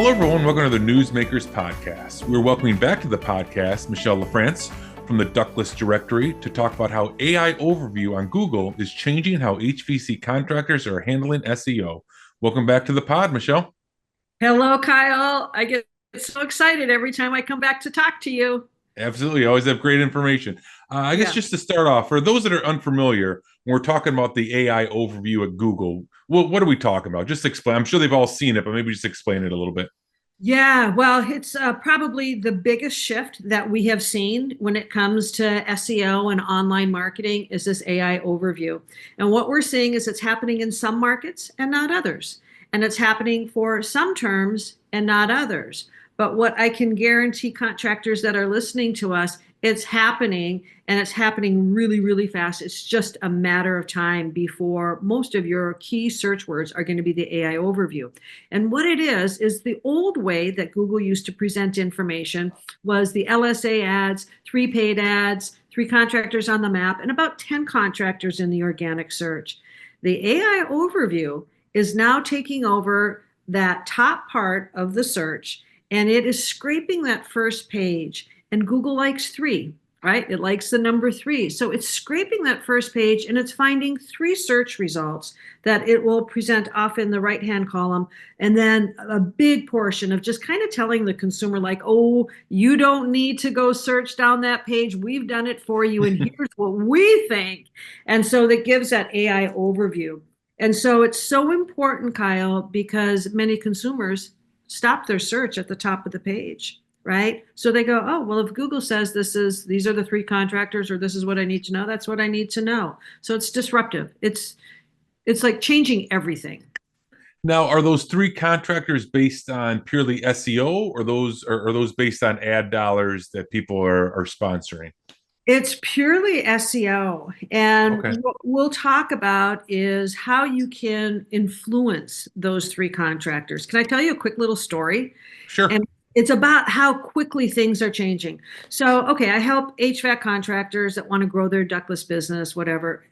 Hello, everyone. Welcome to the Newsmakers Podcast. We're welcoming back to the podcast Michelle LaFrance from the Ductless directory to talk about how AI overview on Google is changing how HVAC contractors are handling SEO. Welcome back to the pod, Michelle. Hello, Kyle. I get so excited every time I come back to talk to you. Absolutely. Always have great information. I guess just to start off, for those that are unfamiliar, when we're talking about the AI overview at Google, what are we talking about? Just explain. I'm sure they've all seen it, but maybe just explain it a little bit. Yeah, well, it's probably the biggest shift that we have seen when it comes to SEO and online marketing is this AI overview. And what we're seeing is it's happening in some markets and not others. And it's happening for some terms and not others. But what I can guarantee contractors that are listening to us, it's happening and it's happening really, really fast. It's just a matter of time before most of your key search words are going to be the AI overview. And what it is the old way that Google used to present information was the LSA ads, 3 paid ads, 3 contractors on the map, and about 10 contractors in the organic search. The AI overview is now taking over that top part of the search, and it is scraping that first page. And Google likes 3, right? It likes the number 3. So it's scraping that first page and it's finding 3 search results that it will present off in the right-hand column. And then a big portion of just kind of telling the consumer like, oh, you don't need to go search down that page. We've done it for you. And here's what we think. And so that gives that AI overview. And so it's so important, Kyle, because many consumers stop their search at the top of the page. Right? So they go, oh, well, if Google says these are the 3 contractors, or this is what I need to know, that's what I need to know. So it's disruptive. It's like changing everything. Now, are those 3 contractors based on purely SEO, or are those based on ad dollars that people are sponsoring? It's purely SEO. And Okay. what we'll talk about is how you can influence those 3 contractors. Can I tell you a quick little story? Sure. And it's about how quickly things are changing. So, okay, I help HVAC contractors that want to grow their ductless business, whatever,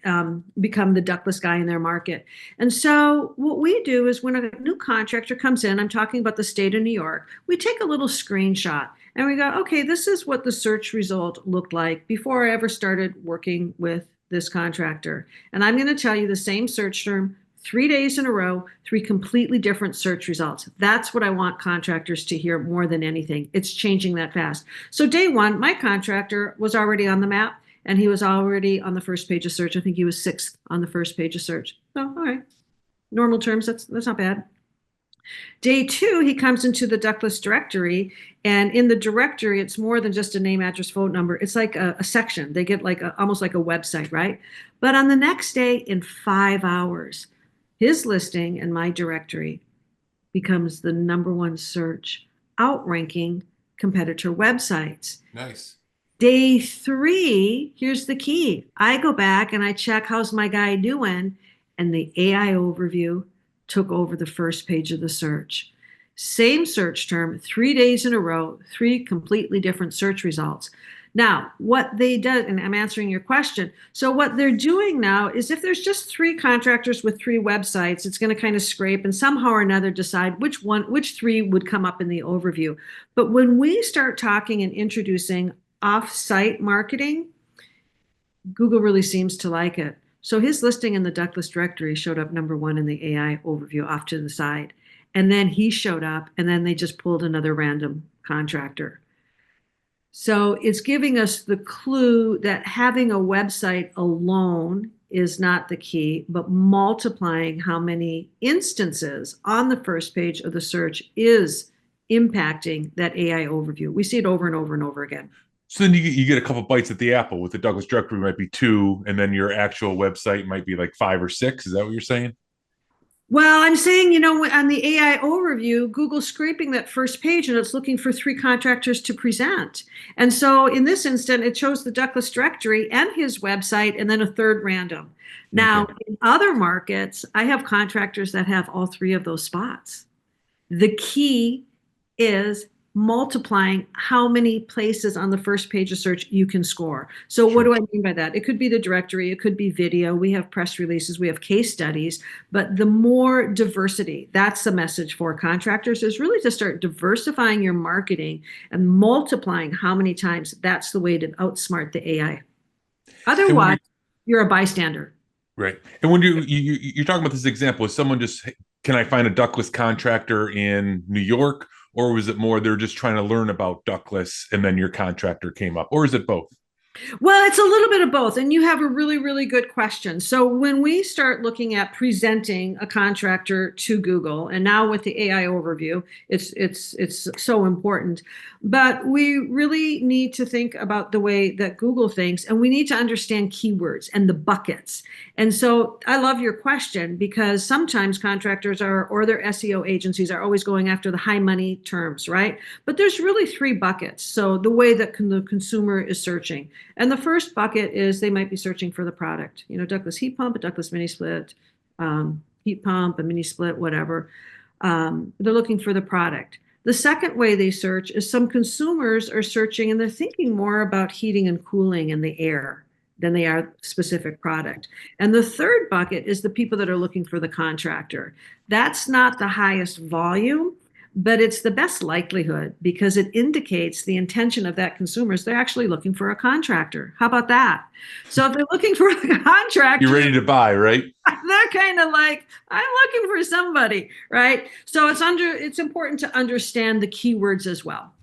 become the ductless guy in their market. And so what we do is when a new contractor comes in, I'm talking about the state of New York, we take a little screenshot and we go, okay, this is what the search result looked like before I ever started working with this contractor. And I'm going to tell you the same search term, 3 days in a row, 3 completely different search results. That's what I want contractors to hear more than anything. It's changing that fast. So day 1, my contractor was already on the map and he was already on the first page of search. I think he was 6th on the first page of search. So, all right. Normal terms, that's not bad. Day 2, he comes into the ductless directory, and in the directory, it's more than just a name, address, phone number. It's like a section. They get like almost like a website, right? But on the next day, in 5 hours, his listing in my directory becomes the number 1 search, outranking competitor websites. Nice. Day 3, here's the key. I go back and I check how's my guy doing, and the AI overview took over the first page of the search. Same search term, 3 days in a row, 3 completely different search results. Now, what they do, and I'm answering your question. So what they're doing now is if there's just 3 contractors with 3 websites, it's going to kind of scrape and somehow or another decide which 3 would come up in the overview. But when we start talking and introducing offsite marketing, Google really seems to like it. So his listing in the ductless directory showed up number 1 in the AI overview off to the side. And then he showed up, and then they just pulled another random contractor. So it's giving us the clue that having a website alone is not the key, but multiplying how many instances on the first page of the search is impacting that AI overview. We see it over and over and over again. So then you get a couple bites at the apple. With the Douglas directory might be 2, and then your actual website might be like 5 or 6. Is that what you're saying? Well, I'm saying, on the AI overview, Google's scraping that first page and it's looking for 3 contractors to present. And so in this instant, it shows the Douglas directory and his website and then a 3rd random. Now, Okay. in other markets, I have contractors that have all 3 of those spots. The key is multiplying how many places on the first page of search you can score. So what Sure. do I mean by that? It could be the directory, it could be video, we have press releases, we have case studies, but the more diversity, that's the message for contractors, is really to start diversifying your marketing and multiplying how many times. That's the way to outsmart the AI. And when Otherwise, you you're a bystander. right, and when you're talking about this example, is someone just, can I find a ductless contractor in New York, or was it more they're just trying to learn about ductless and then your contractor came up, or is it both? Well, it's a little bit of both, and you have a really, really good question. So when we start looking at presenting a contractor to Google, and now with the AI overview, it's so important. But we really need to think about the way that Google thinks, and we need to understand keywords and the buckets. And so I love your question because sometimes contractors are, or their SEO agencies are always going after the high money terms, right? But there's really three buckets. So the way that the consumer is searching. And the first bucket is they might be searching for the product, ductless heat pump, a ductless mini split, heat pump, a mini split, whatever. They're looking for the product. The second way they search is some consumers are searching and they're thinking more about heating and cooling in the air than they are specific product. And the third bucket is the people that are looking for the contractor. That's not the highest volume, but it's the best likelihood because it indicates the intention of that consumer is they're actually looking for a contractor. How about that? So if they're looking for a You're contractor, ready to buy, right? they're kind of like, I'm looking for somebody, right? So it's important to understand the keywords as well.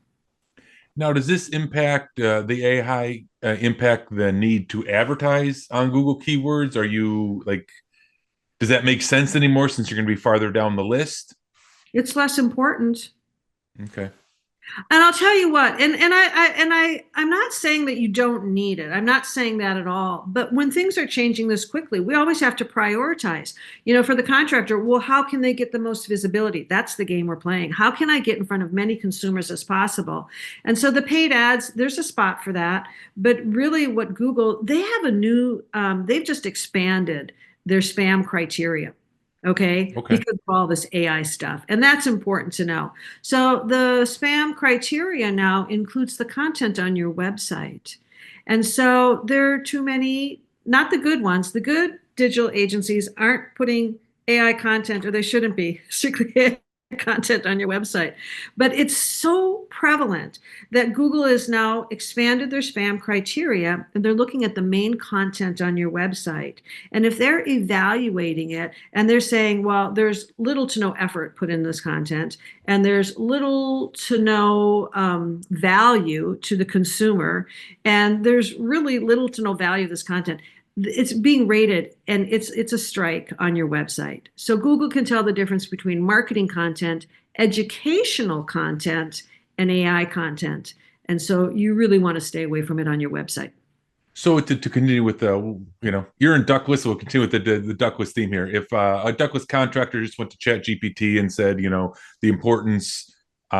Now, does this impact the AI, impact the need to advertise on Google keywords? Are you like, does that make sense anymore since you're going to be farther down the list? It's less important. Okay. And I'll tell you what, I'm not saying that you don't need it. I'm not saying that at all. But when things are changing this quickly, we always have to prioritize. For the contractor, well, how can they get the most visibility? That's the game we're playing. How can I get in front of many consumers as possible? And so the paid ads, there's a spot for that. But really, what Google, they have they've just expanded their spam criteria. Okay, Okay. because of all this AI stuff. And that's important to know. So the spam criteria now includes the content on your website. And so there are too many, not the good ones. The good digital agencies aren't putting AI content, or they shouldn't be, strictly content on your website. But it's so prevalent that Google has now expanded their spam criteria and they're looking at the main content on your website. And if they're evaluating it and they're saying, well, there's little to no effort put in this content and there's little to no value to the consumer, and there's really little to no value of this content, it's being rated and it's a strike on your website. So Google can tell the difference between marketing content, educational content, and AI content. And so you really want to stay away from it on your website. So to continue with the, you're in ductless, so we'll continue with the ductless theme here. If a ductless contractor just went to Chat GPT and said, the importance for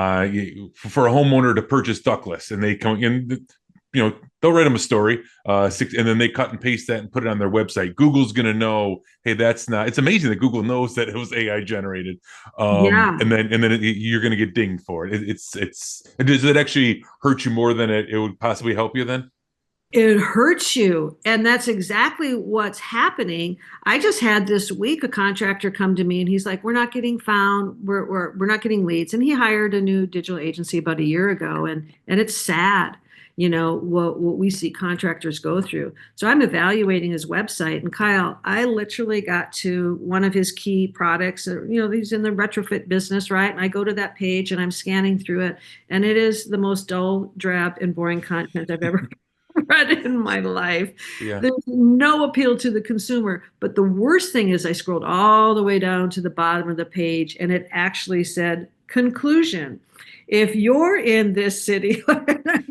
a homeowner to purchase ductless, and they come in, they'll write them a story, and then they cut and paste that and put it on their website. Google's going to know, hey, that's not. It's amazing that Google knows that it was AI generated, Yeah. and then you're going to get dinged for it. Does it actually hurt you more than it would possibly help you then? It hurts you. And that's exactly what's happening. I just had this week a contractor come to me and he's like, we're not getting found. We're not getting leads. And he hired a new digital agency about a year ago. And it's sad, what we see contractors go through. So I'm evaluating his website. And Kyle, I literally got to one of his key products. He's in the retrofit business, right? And I go to that page and I'm scanning through it. And it is the most dull, drab, and boring content I've ever read in my life. Yeah. There's no appeal to the consumer. But the worst thing is I scrolled all the way down to the bottom of the page and it actually said, conclusion. If you're in this city, and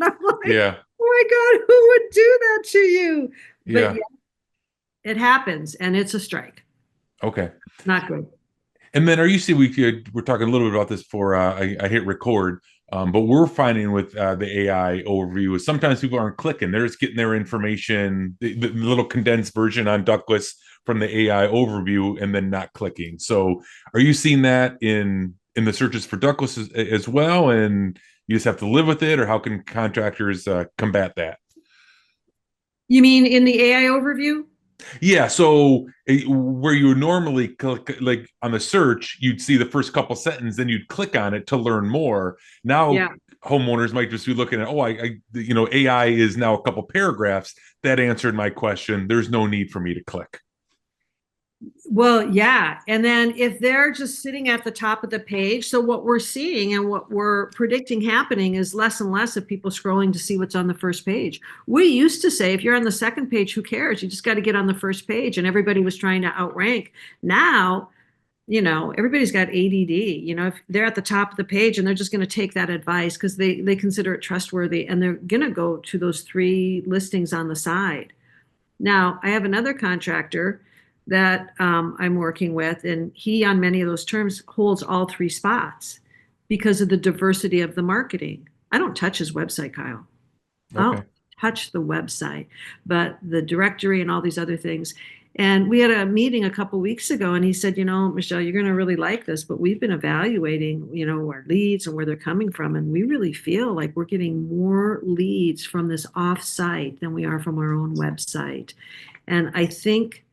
I'm like, Yeah. oh my God, who would do that to you? Yeah. But yeah, it happens and it's a strike. Okay. Not good. And then, are you see we're talking a little bit about this before I hit record, but we're finding with the AI overview is sometimes people aren't clicking; they're just getting their information, the little condensed version on ductless from the AI overview, and then not clicking. So, are you seeing that in the searches for ductless as well? And you just have to live with it, or how can contractors combat that? You mean in the AI overview? Yeah, so where you would normally click, like on the search, you'd see the first couple sentences, then you'd click on it to learn more. Now, Yeah. homeowners might just be looking at, oh, AI is now a couple paragraphs that answered my question. There's no need for me to click. Well, yeah. And then if they're just sitting at the top of the page, so what we're seeing and what we're predicting happening is less and less of people scrolling to see what's on the first page. We used to say, if you're on the second page, who cares? You just got to get on the first page. And everybody was trying to outrank. Now, everybody's got ADD. If they're at the top of the page and they're just going to take that advice because they consider it trustworthy and they're going to go to those three listings on the side. Now, I have another contractor that I'm working with, and he, on many of those terms, holds all three spots because of the diversity of the marketing. I don't touch his website, Kyle. I'll Okay. touch the website, but the directory and all these other things. And we had a meeting a couple weeks ago, and he said, Michelle, you're going to really like this, but we've been evaluating, our leads and where they're coming from. And we really feel like we're getting more leads from this offsite than we are from our own website. And I think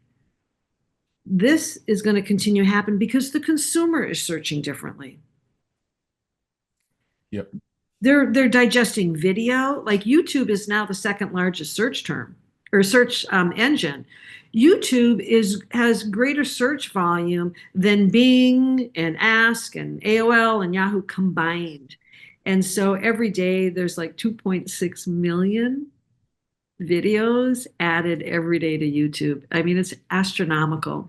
this is going to continue to happen because the consumer is searching differently. Yep. They're digesting video. Like YouTube is now the second largest search term or search engine. YouTube has greater search volume than Bing and Ask and AOL and Yahoo combined. And so every day there's like 2.6 million videos added every day to YouTube. I mean, it's astronomical.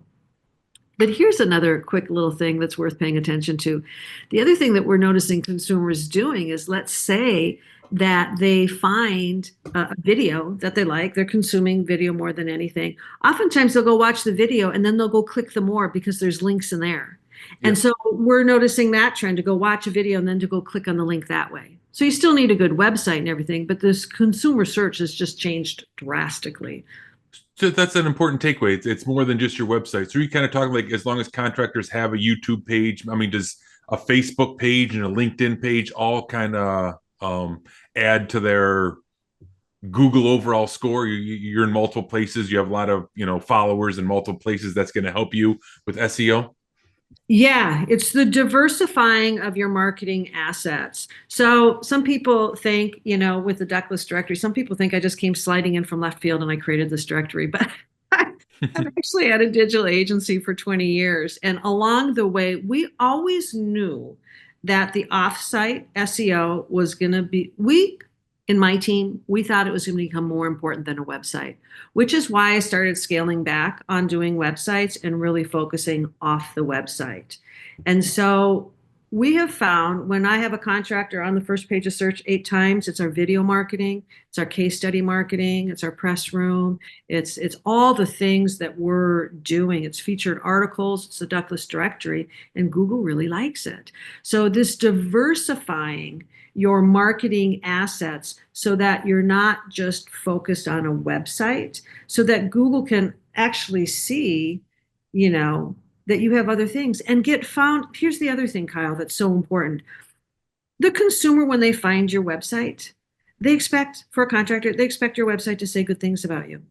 But here's another quick little thing that's worth paying attention to. The other thing that we're noticing consumers doing is, let's say that they find a video that they like, they're consuming video more than anything. Oftentimes they'll go watch the video and then they'll go click the more because there's links in there. And Yep. so we're noticing that trend, to go watch a video and then to go click on the link that way. So you still need a good website and everything, but this consumer search has just changed drastically. So that's an important takeaway. It's more than just your website. So you kind of talking like, as long as contractors have a YouTube page, I mean, does a Facebook page and a LinkedIn page all kind of add to their Google overall score? You're in multiple places. You have a lot of followers in multiple places. That's going to help you with SEO. Yeah, it's the diversifying of your marketing assets. So some people think, with the Ductless directory, some people think I just came sliding in from left field and I created this directory, but I've actually had a digital agency for 20 years. And along the way, we always knew that the offsite SEO was going to be, in my team, we thought it was going to become more important than a website, which is why I started scaling back on doing websites and really focusing off the website. And so we have found, when I have a contractor on the first page of search 8 times, it's our video marketing, it's our case study marketing, it's our press room, it's all the things that we're doing. It's featured articles, it's the Ductless directory, and Google really likes it. So this diversifying your marketing assets so that you're not just focused on a website, so that Google can actually see, that you have other things and get found. Here's the other thing, Kyle, that's so important. The consumer, when they find your website, they expect, for a contractor, they expect your website to say good things about you.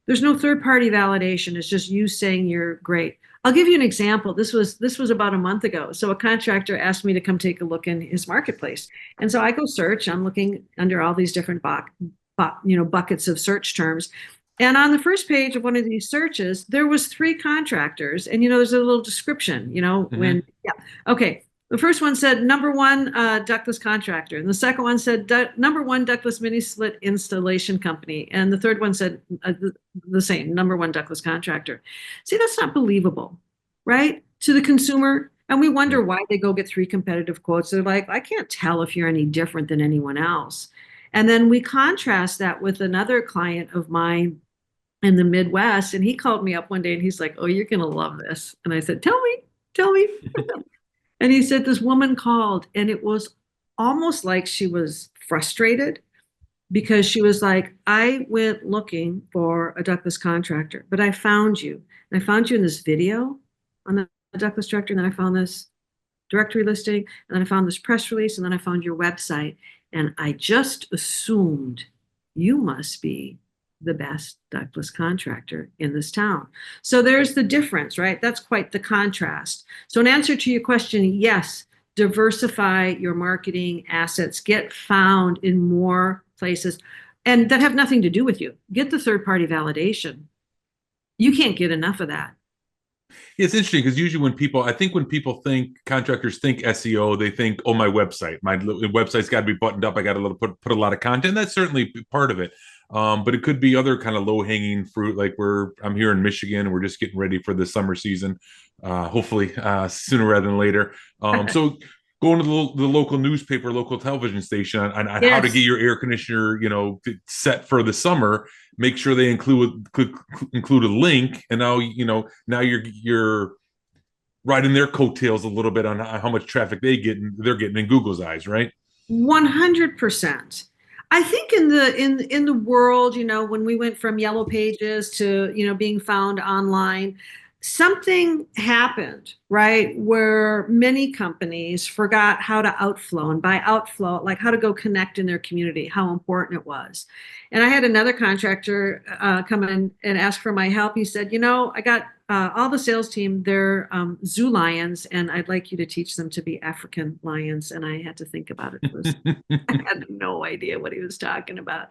There's no third-party validation. It's just you saying you're great. I'll give you an example. This was about a month ago. So a contractor asked me to come take a look in his marketplace. And so I go search. I'm looking under all these different buckets of search terms. And on the first page of one of these searches, there was 3 contractors. And, there's a little description, when, yeah. Okay. The first one said number 1 ductless contractor. And the second one said number 1 ductless mini split installation company. And the third one said the same, number 1 ductless contractor. See, that's not believable, right? To the consumer. And we wonder why they go get 3 competitive quotes. They're like, I can't tell if you're any different than anyone else. And then we contrast that with another client of mine in the Midwest. And he called me up one day and he's like, oh, you're going to love this. And I said, tell me. And he said, this woman called and it was almost like she was frustrated because she was like, I went looking for a ductless contractor, but I found you. And I found you in this video on the ductless directory. And then I found this directory listing, and then I found this press release, and then I found your website. And I just assumed you must be the best ductless contractor in this town. So there's the difference, right? That's quite the contrast. So in answer to your question, yes, diversify your marketing assets, get found in more places, and that have nothing to do with you. Get the third-party validation. You can't get enough of that. It's interesting because usually when people think contractors think SEO, they think, oh, my website's got to be buttoned up. I got to put a lot of content. That's certainly part of it. But it could be other kind of low hanging fruit. Like I'm here in Michigan and we're just getting ready for the summer season. Hopefully sooner rather than later. So going to the local newspaper, local television station on Yes. how to get your air conditioner, set for the summer. Make sure they include a link, and now you're riding their coattails a little bit on how much traffic they're getting in Google's eyes, right? 100%. I think in the world, when we went from yellow pages to, being found online, something happened, right? Where many companies forgot how to outflow, and by outflow, like how to go connect in their community, how important it was. And I had another contractor come in and ask for my help. He said, I got all the sales team, they're zoo lions, and I'd like you to teach them to be African lions. And I had to think about it. I had no idea what he was talking about.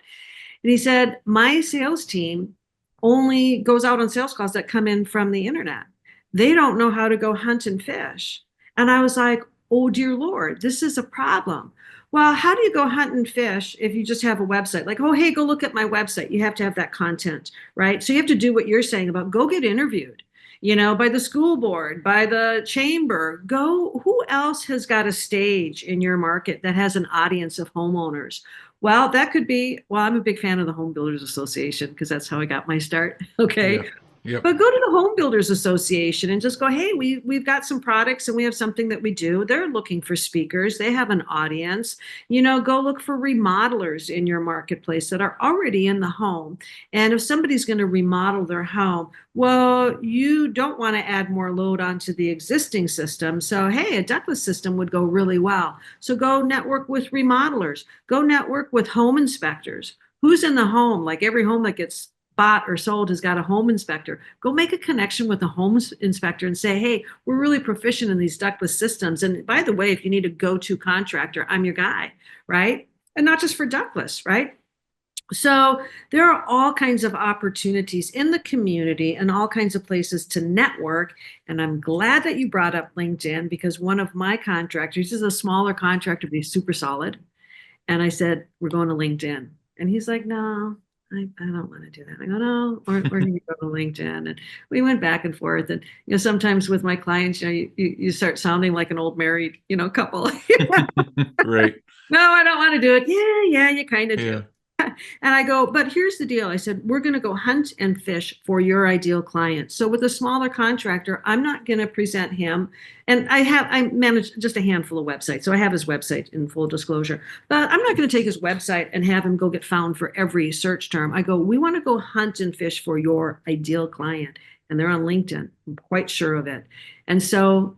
And he said, my sales team only goes out on sales calls that come in from the internet. They don't know how to go hunt and fish. And I was like, oh, dear Lord, this is a problem. Well, how do you go hunt and fish if you just have a website? Like, oh, hey, go look at my website. You have to have that content, right? So you have to do what you're saying about go get interviewed, by the school board, by the chamber. Who else has got a stage in your market that has an audience of homeowners? Well, that could be, I'm a big fan of the Home Builders Association because that's how I got my start. Okay. Yeah. Yep. But go to the Home Builders Association and just go, hey, we've got some products and we have something that we do. They're looking for speakers. They have an audience. Go look for remodelers in your marketplace that are already in the home. And if somebody's going to remodel their home, well, you don't want to add more load onto the existing system. So, hey, a ductless system would go really well. So go network with remodelers. Go network with home inspectors. Who's in the home? Like every home that gets bought or sold has got a home inspector. Go make a connection with a home inspector and say, hey, we're really proficient in these ductless systems. And by the way, if you need a go-to contractor, I'm your guy, right? And not just for ductless, right? So there are all kinds of opportunities in the community and all kinds of places to network. And I'm glad that you brought up LinkedIn because one of my contractors is a smaller contractor, but he's super solid. And I said, we're going to LinkedIn. And he's like, no, I don't want to do that. I go, no, or you go to LinkedIn. And we went back and forth. And, sometimes with my clients, you start sounding like an old married, couple. Right. No, I don't want to do it. Yeah, you kind of do. And I go, but here's the deal. I said, we're going to go hunt and fish for your ideal client. So with a smaller contractor, I'm not going to present him. And I manage just a handful of websites. So I have his website in full disclosure, but I'm not going to take his website and have him go get found for every search term. I go, we want to go hunt and fish for your ideal client. And they're on LinkedIn. I'm quite sure of it. And so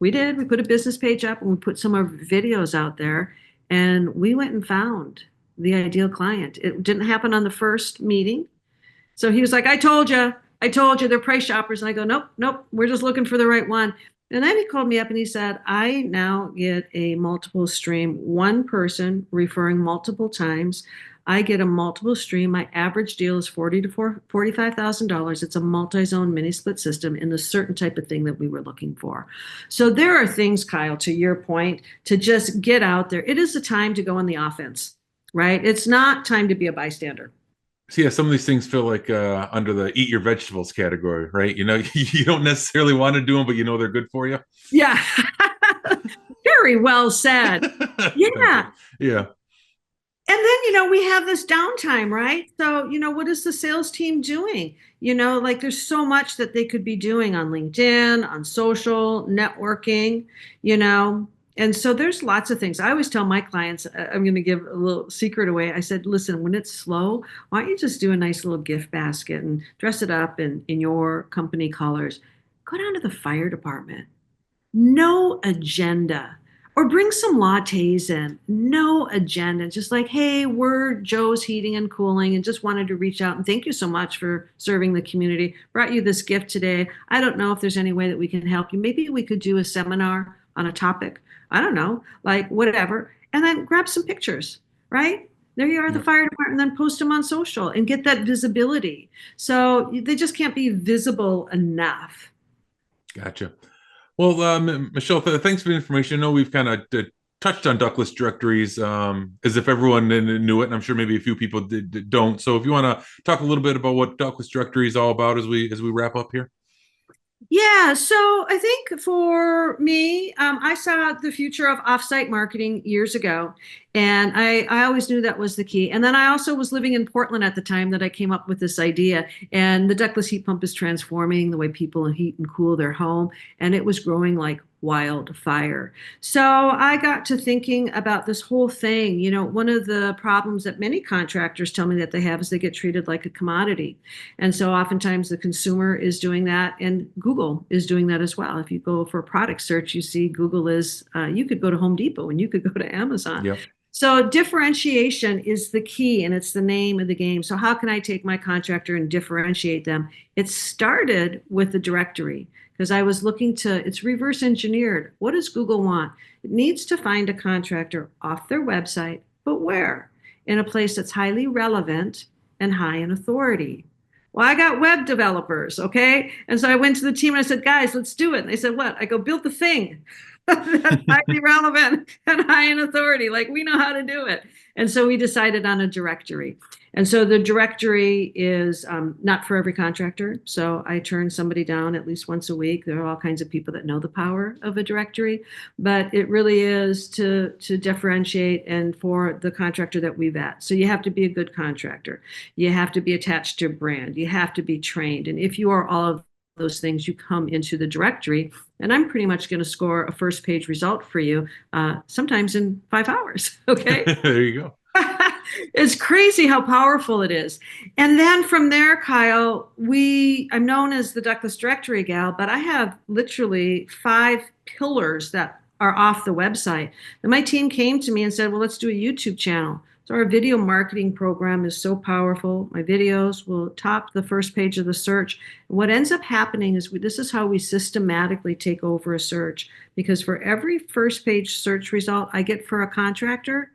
we did. We put a business page up and we put some of our videos out there and we went and found the ideal client. It didn't happen on the first meeting. So he was like, I told you, they're price shoppers. And I go, nope, we're just looking for the right one. And then he called me up and he said, I now get a multiple stream, one person referring multiple times. I get a multiple stream. My average deal is $40,000 to $45,000. It's a multi-zone mini split system in the certain type of thing that we were looking for. So there are things, Kyle, to your point, to just get out there. It is a time to go on the offense. Right? It's not time to be a bystander. So yeah, some of these things feel like under the eat your vegetables category, right? You don't necessarily want to do them, but they're good for you. Yeah. Very well said. Yeah. Yeah. And then, we have this downtime, right? So, what is the sales team doing? Like there's so much that they could be doing on LinkedIn, on social, networking, And so there's lots of things. I always tell my clients, I'm going to give a little secret away. I said, listen, when it's slow, why don't you just do a nice little gift basket and dress it up in your company colors? Go down to the fire department. No agenda. Or bring some lattes in. No agenda. Just like, hey, we're Joe's Heating and Cooling and just wanted to reach out and thank you so much for serving the community. Brought you this gift today. I don't know if there's any way that we can help you. Maybe we could do a seminar on a topic. I don't know, like whatever. And then grab some pictures, right? There you are, the fire department, and then post them on social and get that visibility. So they just can't be visible enough. Gotcha. Well, Michelle, thanks for the information. I know we've kind of touched on ductless directories as if everyone knew it, and I'm sure maybe a few people don't. So if you want to talk a little bit about what ductless directory is all about as we wrap up here. Yeah, so I think for me, I saw the future of offsite marketing years ago, and I always knew that was the key. And then I also was living in Portland at the time that I came up with this idea, and the ductless heat pump is transforming the way people heat and cool their home, and it was growing like wildfire. So I got to thinking about this whole thing. You know, one of the problems that many contractors tell me that they have is they get treated like a commodity. And so oftentimes the consumer is doing that, and Google is doing that as well. If you go for a product search, you see Google is, you could go to Home Depot and you could go to Amazon. Yep. So differentiation is the key, and it's the name of the game. So how can I take my contractor and differentiate them? It started with the directory because I was looking to, it's reverse engineered. What does Google want? It needs to find a contractor off their website, but where? In a place that's highly relevant and high in authority. Well, I got web developers, okay? And so I went to the team and I said, guys, let's do it. And they said, what? I go, build the thing. That's highly relevant and high in authority. Like, we know how to do it. And so we decided on a directory. And so the directory is not for every contractor. So I turn somebody down at least once a week. There are all kinds of people that know the power of a directory, but it really is to differentiate and for the contractor that we vet. So you have to be a good contractor. You have to be attached to a brand. You have to be trained. And if you are all of those things, you come into the directory, and I'm pretty much going to score a first page result for you, sometimes in 5 hours. Okay. There you go. It's crazy how powerful it is. And then from there, Kyle, I'm known as the ductless directory gal, but I have literally 5 pillars that are off the website. And my team came to me and said, well, let's do a YouTube channel. So our video marketing program is so powerful. My videos will top the first page of the search. And what ends up happening is this is how we systematically take over a search, because for every first page search result I get for a contractor,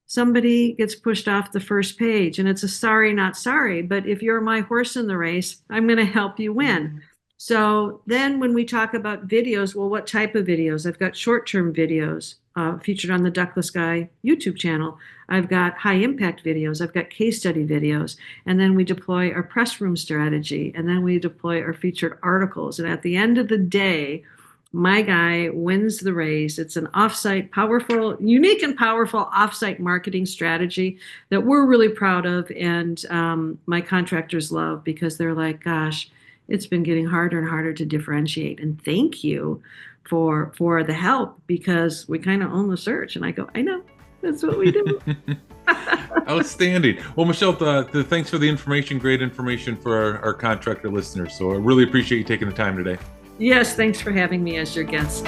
somebody gets pushed off the first page. And it's a sorry, not sorry. But if you're my horse in the race, I'm going to help you win. So then when we talk about videos, well, what type of videos? I've got short-term videos featured on the Ductless Guy YouTube channel. I've got high impact videos. I've got case study videos. And then we deploy our press room strategy. And then we deploy our featured articles. And at the end of the day, my guy wins the race. It's an offsite, powerful, unique and powerful offsite marketing strategy that we're really proud of. And my contractors love, because they're like, gosh, it's been getting harder and harder to differentiate. And thank you for the help, because we kind of own the search. And I go, I know, that's what we do. Outstanding. Well, Michelle, thanks for the information. Great information for our contractor listeners. So I really appreciate you taking the time today. Yes, thanks for having me as your guest.